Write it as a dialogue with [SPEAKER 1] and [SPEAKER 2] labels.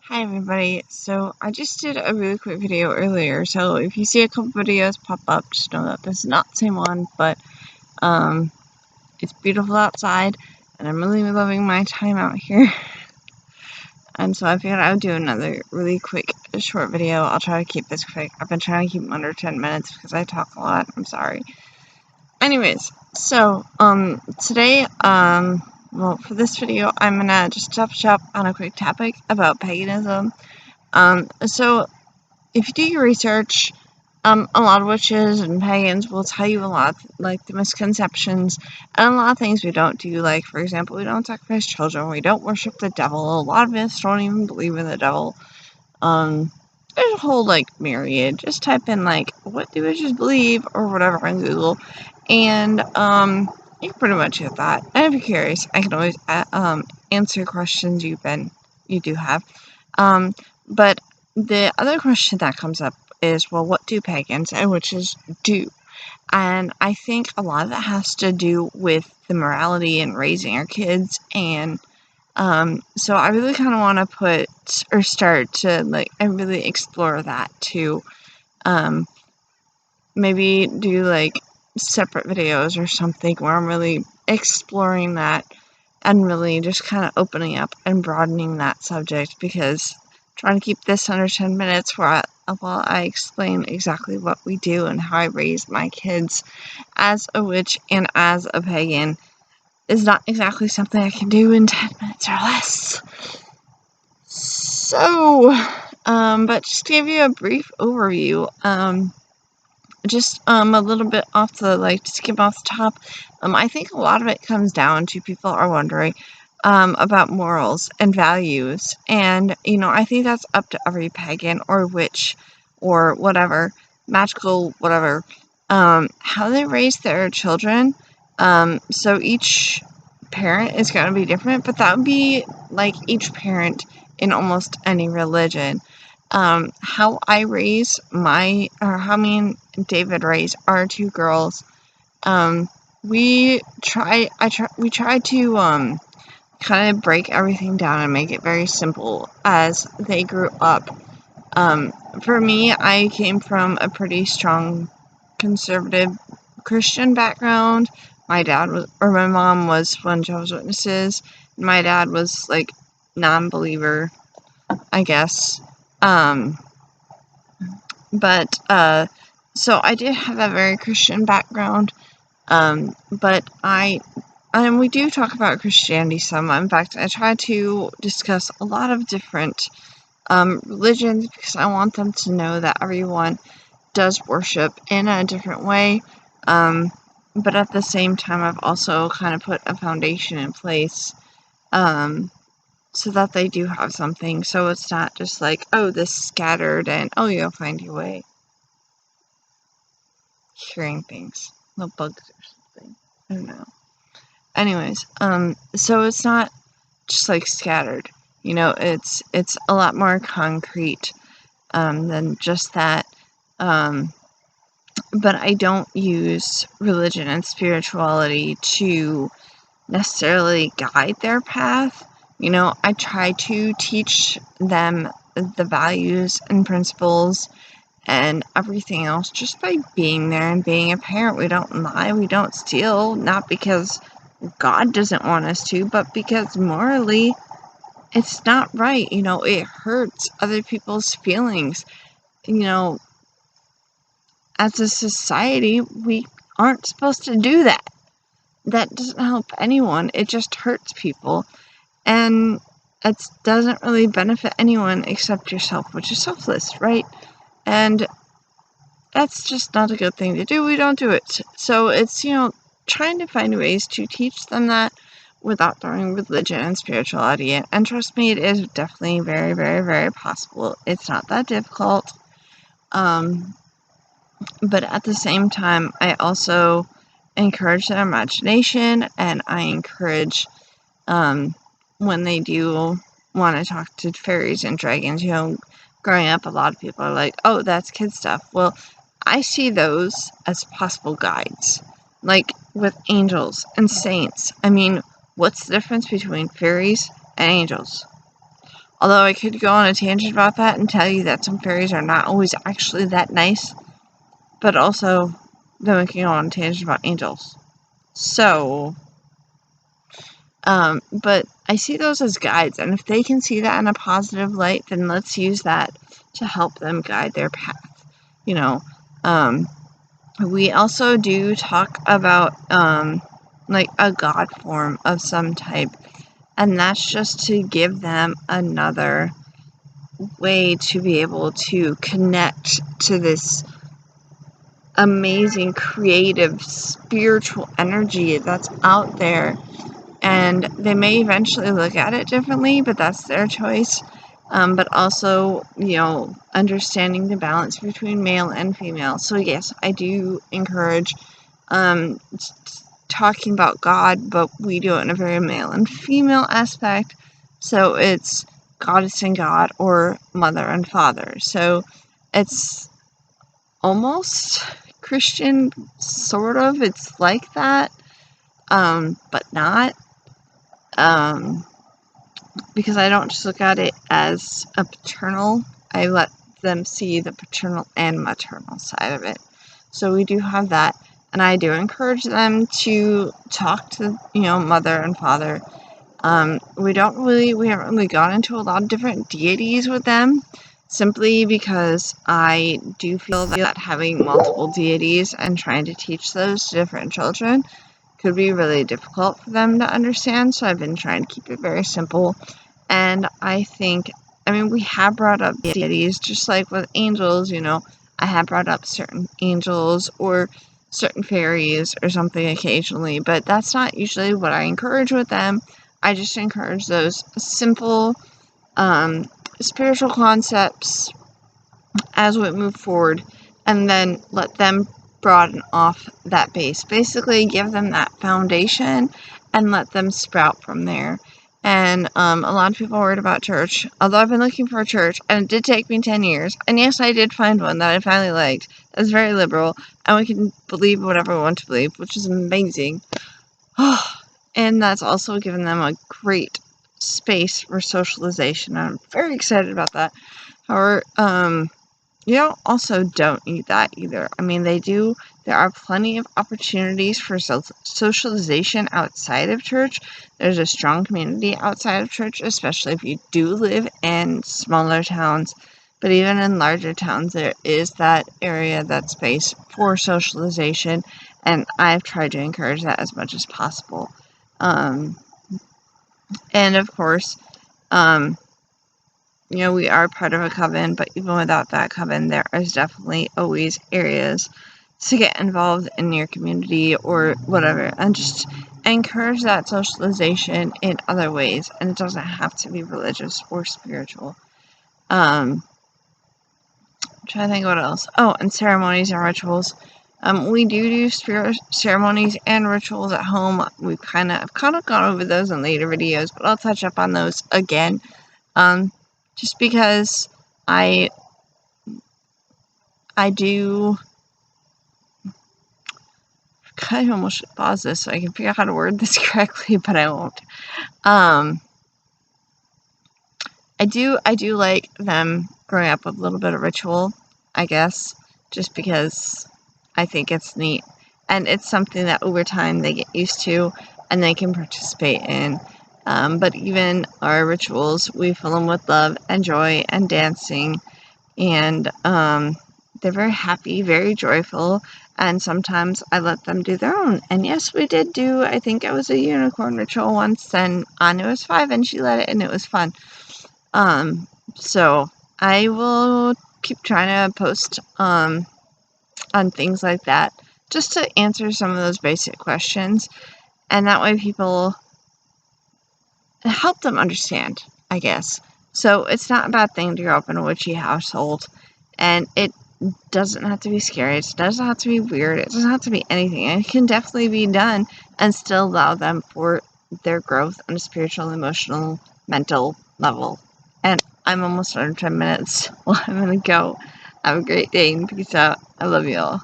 [SPEAKER 1] Hi everybody, so I just did a really quick video earlier, so if you see a couple videos pop up, just know that this is not the same one, but it's beautiful outside, and I'm really loving my time out here, and so I figured I would do another really quick, short video. I'll try to keep this quick. I've been trying to keep them under 10 minutes because I talk a lot, I'm sorry. Anyways, so, today, well, for this video, I'm gonna just touch up on a quick topic about paganism. So if you do your research, a lot of witches and pagans will tell you a lot, like the misconceptions, and a lot of things we don't do, like, for example, we don't sacrifice children, we don't worship the devil, a lot of us don't even believe in the devil. There's a whole, like, myriad. Just type in, like, what do witches believe, or whatever on Google, and, you can pretty much get that. And if you're curious, I can always, answer questions you do have. But the other question that comes up is, well, what do pagans and witches do? And I think a lot of it has to do with the morality and raising our kids, and so I really kind of want to start to, like, I really explore that too. Maybe do, like, separate videos or something where I'm really exploring that and really just kind of opening up and broadening that subject, because trying to keep this under 10 minutes while I explain exactly what we do and how I raise my kids as a witch and as a pagan is not exactly something I can do in 10 minutes or less. So, but just to give you a brief overview, just a little bit off the, like, to skip off the top, I think a lot of it comes down to people are wondering about morals and values, and, you know, I think that's up to every pagan or witch or whatever, magical, whatever, how they raise their children. So each parent is going to be different, but that would be like each parent in almost any religion. How I raise how me and David raise our two girls, we try to, kind of break everything down and make it very simple as they grew up. For me, I came from a pretty strong conservative Christian background. My mom was one Jehovah's Witnesses. My dad was, like, non-believer, I guess. So I did have a very Christian background, but and we do talk about Christianity some. In fact, I try to discuss a lot of different religions, because I want them to know that everyone does worship in a different way. But at the same time, I've also kind of put a foundation in place, so that they do have something. So it's not just like, oh, this scattered and, oh, you'll find your way. Hearing things. No bugs or something. I don't know. Anyways, so it's not just, like, scattered. You know, it's a lot more concrete than just that. But I don't use religion and spirituality to necessarily guide their path. You know, I try to teach them the values and principles and everything else just by being there and being a parent. We don't lie, we don't steal, not because God doesn't want us to, but because morally it's not right. You know, it hurts other people's feelings. You know, as a society, we aren't supposed to do that. That doesn't help anyone. It just hurts people. And it doesn't really benefit anyone except yourself, which is selfless, right? And that's just not a good thing to do. We don't do it. So it's, you know, trying to find ways to teach them that without throwing religion and spirituality in. And trust me, it is definitely very, very, very possible. It's not that difficult. But at the same time, I also encourage their imagination, and I encourage, when they do want to talk to fairies and dragons. You know, growing up, a lot of people are like, oh, that's kid stuff. Well, I see those as possible guides, like with angels and saints. I mean, what's the difference between fairies and angels? Although I could go on a tangent about that and tell you that some fairies are not always actually that nice. But also, then we can go on a tangent about angels. So, but I see those as guides, and if they can see that in a positive light, then let's use that to help them guide their path. You know, we also do talk about, like a god form of some type, and that's just to give them another way to be able to connect to this amazing, creative, spiritual energy that's out there. And they may eventually look at it differently, but that's their choice. But also, you know, understanding the balance between male and female. So yes, I do encourage talking about God, but we do it in a very male and female aspect. So it's goddess and God, or mother and father. So it's almost Christian, sort of. It's like that, but not. Because I don't just look at it as a paternal, I let them see the paternal and maternal side of it. So we do have that, and I do encourage them to talk to, you know, mother and father. We haven't really gone into a lot of different deities with them, simply because I do feel that having multiple deities and trying to teach those to different children could be really difficult for them to understand, so I've been trying to keep it very simple. And I think, I mean, we have brought up deities, just like with angels, you know, I have brought up certain angels or certain fairies or something occasionally, but that's not usually what I encourage with them. I just encourage those simple spiritual concepts as we move forward, and then let them broaden off that base. Basically, give them that foundation and let them sprout from there. And a lot of people are worried about church. Although I've been looking for a church, and it did take me 10 years. And yes, I did find one that I finally liked. It's very liberal, and we can believe whatever we want to believe, which is amazing. And that's also given them a great space for socialization. I'm very excited about that. However, you also don't need that either. I mean, there are plenty of opportunities for socialization outside of church. There's a strong community outside of church, especially if you do live in smaller towns. But even in larger towns, there is that area, that space for socialization, and I've tried to encourage that as much as possible. And of course, you know, we are part of a coven, but even without that coven, there is definitely always areas to get involved in your community or whatever, and just encourage that socialization in other ways, and it doesn't have to be religious or spiritual. I'm trying to think what else. Oh, and ceremonies and rituals. We do spirit ceremonies and rituals at home. I've kind of gone over those in later videos, but I'll touch up on those again. Just because I do, I almost should pause this so I can figure out how to word this correctly, but I won't. I do like them growing up with a little bit of ritual, I guess, just because I think it's neat, and it's something that over time they get used to and they can participate in. But even our rituals, we fill them with love and joy and dancing, and they're very happy, very joyful, and sometimes I let them do their own. And yes, we did do, I think it was a unicorn ritual once, and Anu was 5 and she led it, and it was fun. So I will keep trying to post on things like that, just to answer some of those basic questions, and that way people help them understand, I guess. So it's not a bad thing to grow up in a witchy household, and it doesn't have to be scary, it doesn't have to be weird, it doesn't have to be anything. It can definitely be done and still allow them for their growth on a spiritual, emotional, mental level. And I'm almost under 10 minutes, well, I'm gonna go. Have a great day and peace out. I love you all.